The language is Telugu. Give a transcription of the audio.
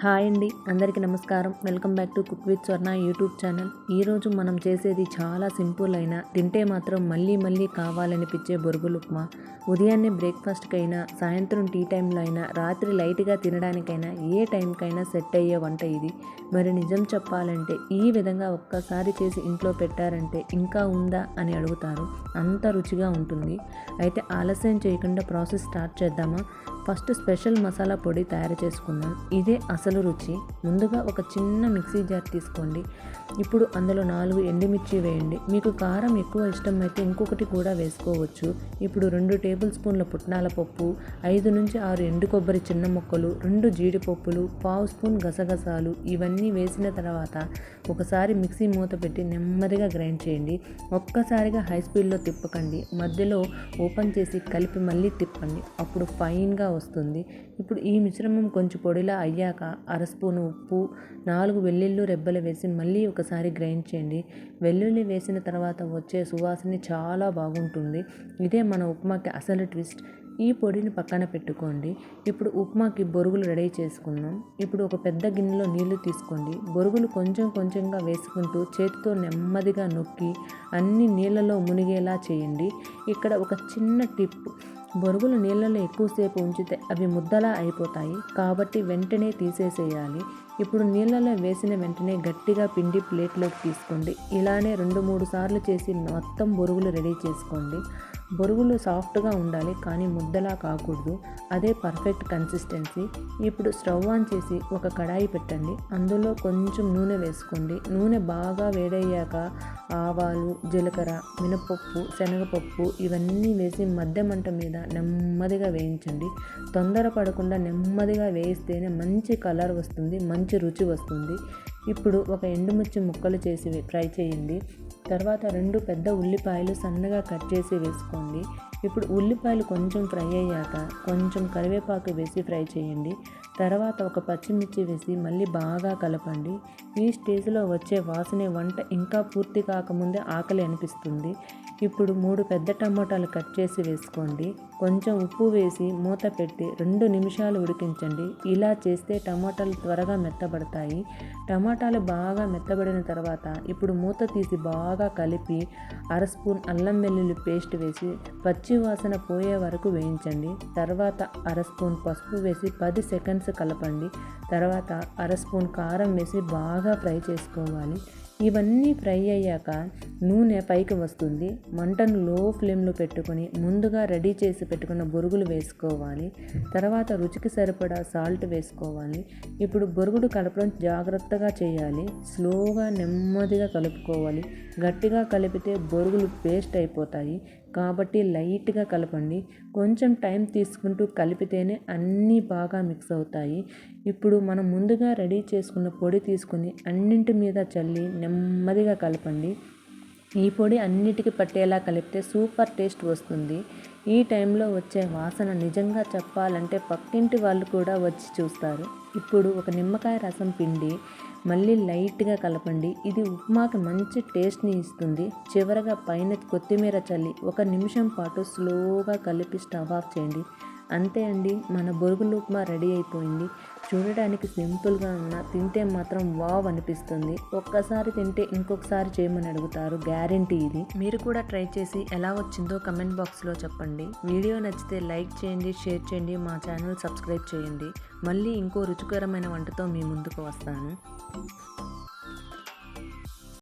హాయ్ అండి, అందరికీ నమస్కారం. Welcome back to cook with Swarna YouTube channel. ఈరోజు మనం చేసేది చాలా సింపుల్ అయినా తింటే మాత్రం మళ్ళీ మళ్ళీ కావాలనిపించే బొరుగులు ఉప్మా. ఉదయాన్నే బ్రేక్ఫాస్ట్కైనా, సాయంత్రం టీ టైంలో అయినా, రాత్రి లైట్గా తినడానికైనా ఏ టైంకైనా సెట్ అయ్యే వంట ఇది. మరి నిజం చెప్పాలంటే ఈ విధంగా ఒక్కసారి చేసి ఇంట్లో పెట్టారంటే ఇంకా ఉందా అని అడుగుతారు. అంత రుచిగా ఉంటుంది. అయితే ఆలస్యం చేయకుండా ప్రాసెస్ స్టార్ట్ చేద్దామా? ఫస్ట్ స్పెషల్ మసాలా పొడి తయారు చేసుకుందాం. ఇదే అసలు రుచి. ముందుగా ఒక చిన్న మిక్సీ జార్ తీసుకోండి. ఇప్పుడు అందులో 4 ఎండుమిర్చి వేయండి. మీకు కారం ఎక్కువ ఇష్టమైతే ఇంకొకటి కూడా వేసుకోవచ్చు. ఇప్పుడు 2 టేబుల్ స్పూన్ల పుట్నాల పప్పు, 5 నుంచి 6 ఎండు కొబ్బరి చిన్న ముక్కలు, 2 జీడిపప్పులు, 1/2 స్పూన్ గసగసాలు ఇవన్నీ వేసిన తర్వాత ఒకసారి మిక్సీ మూత పెట్టి నెమ్మదిగా గ్రైండ్ చేయండి. ఒక్కసారిగా హై స్పీడ్లో తిప్పకండి. మధ్యలో ఓపెన్ చేసి కలిపి మళ్ళీ తిప్పండి. అప్పుడు ఫైన్గా వస్తుంది. ఇప్పుడు ఈ మిశ్రమం కొంచెం పొడిలా అయ్యాక 1/2 స్పూను ఉప్పు, 4 వెల్లుల్లి రెబ్బలు వేసి మళ్ళీ ఒకసారి గ్రైండ్ చేయండి. వెల్లుల్లి వేసిన తర్వాత వచ్చే సువాసన చాలా బాగుంటుంది. ఇదే మన ఉప్మాకి అసలు ట్విస్ట్. ఈ పొడిని పక్కన పెట్టుకోండి. ఇప్పుడు ఉప్మాకి బొరుగులు రెడీ చేసుకుందాం. ఇప్పుడు ఒక పెద్ద గిన్నెలో నీళ్లు తీసుకోండి. బొరుగులు కొంచెం కొంచెంగా వేసుకుంటూ చేతితో నెమ్మదిగా నొక్కి అన్ని నీళ్ళలో మునిగేలా చేయండి. ఇక్కడ ఒక చిన్న టిప్: బొరుగులు నీళ్ళలో ఎక్కువసేపు ఉంచితే అవి ముద్దలా అయిపోతాయి. కాబట్టి వెంటనే తీసేసేయాలి. ఇప్పుడు నీళ్ళలో వేసిన వెంటనే గట్టిగా పిండి ప్లేట్లోకి తీసుకోండి. ఇలానే 2-3 సార్లు చేసి మొత్తం బొరుగులు రెడీ చేసుకోండి. బొరుగులు సాఫ్ట్గా ఉండాలి, కానీ ముద్దలా కాకూడదు. అదే పర్ఫెక్ట్ కన్సిస్టెన్సీ. ఇప్పుడు స్టవ్ ఆన్ చేసి ఒక కడాయి పెట్టండి. అందులో కొంచెం నూనె వేసుకోండి. నూనె బాగా వేడయ్యాక ఆవాలు, జీలకర్ర, మినపప్పు, శనగపప్పు ఇవన్నీ వేసి మధ్య మంట మీద నెమ్మదిగా వేయించండి. తొందరపడకుండా నెమ్మదిగా వేయిస్తేనే మంచి కలర్ వస్తుంది, మంచి రుచి వస్తుంది. ఇప్పుడు ఒక ఎండుమిర్చి ముక్కలు చేసి ఫ్రై చేయండి. తర్వాత 2 పెద్ద ఉల్లిపాయలు సన్నగా కట్ చేసి వేసుకోండి. ఇప్పుడు ఉల్లిపాయలు కొంచెం ఫ్రై అయ్యాక కొంచెం కరివేపాకు వేసి ఫ్రై చేయండి. తర్వాత ఒక పచ్చిమిర్చి వేసి మళ్ళీ బాగా కలపండి. ఈ స్టేజ్లో వచ్చే వాసనే వంట ఇంకా పూర్తి కాకముందే ఆకలి అనిపిస్తుంది. ఇప్పుడు 3 పెద్ద టమాటాలు కట్ చేసి వేసుకోండి. కొంచెం ఉప్పు వేసి మూత పెట్టి 2 నిమిషాలు ఉడికించండి. ఇలా చేస్తే టమాటాలు త్వరగా మెత్తబడతాయి. టమాటాలు బాగా మెత్తబడిన తర్వాత ఇప్పుడు మూత తీసి బాగా కలిపి 1/2 స్పూన్ అల్లం వెల్లుల్లి పేస్ట్ వేసి పచ్చి వాసన పోయే వరకు వేయించండి. తర్వాత 1/2 స్పూన్ పసుపు వేసి 10 సెకండ్స్ కలపండి. తర్వాత 1/2 స్పూన్ కారం వేసి బాగా ఫ్రై చేసుకోవాలి. ఇవన్నీ ఫ్రై అయ్యాక నూనె పైకి వస్తుంది. మంటను లో ఫ్లేమ్లో పెట్టుకొని ముందుగా రెడీ చేసి పెట్టుకున్న బొరుగులు వేసుకోవాలి. తర్వాత రుచికి సరిపడా సాల్ట్ వేసుకోవాలి. ఇప్పుడు బొరుగుడు కలపడం జాగ్రత్తగా చేయాలి. స్లోగా నెమ్మదిగా కలుపుకోవాలి. గట్టిగా కలిపితే బొరుగులు పేస్ట్ అయిపోతాయి. కాబట్టి లైట్గా కలపండి. కొంచెం టైం తీసుకుంటూ కలిపితేనే అన్నీ బాగా మిక్స్ అవుతాయి. ఇప్పుడు మనం ముందుగా రెడీ చేసుకున్న పొడి తీసుకుని అన్నింటి మీద చల్లి నెమ్మదిగా కలపండి. ఈ పొడి అన్నిటికీ పట్టేలా కలిపితే సూపర్ టేస్ట్ వస్తుంది. ఈ టైంలో వచ్చే వాసన నిజంగా చెప్పాలంటే పక్కింటి వాళ్ళు కూడా వచ్చి చూస్తారు. ఇప్పుడు ఒక నిమ్మకాయ రసం పిండి మళ్ళీ లైట్గా కలపండి. ఇది ఉప్మాకి మంచి టేస్ట్ని ఇస్తుంది. చివరగా పైన కొత్తిమీర చల్లి 1 నిమిషం పాటు స్లోగా కలిపి స్టవ్ ఆఫ్ చేయండి. అంతే అండి, మన బొరుగులు ఉప్మా రెడీ అయిపోయింది. చూడడానికి సింపుల్గా ఉన్నా తింటే మాత్రం వావ్ అనిపిస్తుంది. ఒక్కసారి తింటే ఇంకొకసారి చేయమని అడుగుతారు. గ్యారెంటీ ఇది. మీరు కూడా ట్రై చేసి ఎలా వచ్చిందో కమెంట్ బాక్స్లో చెప్పండి. వీడియో నచ్చితే లైక్ చేయండి, షేర్ చేయండి, మా ఛానల్ సబ్స్క్రైబ్ చేయండి. మళ్ళీ ఇంకో రుచికరమైన వంటతో మీ ముందుకు వస్తాను.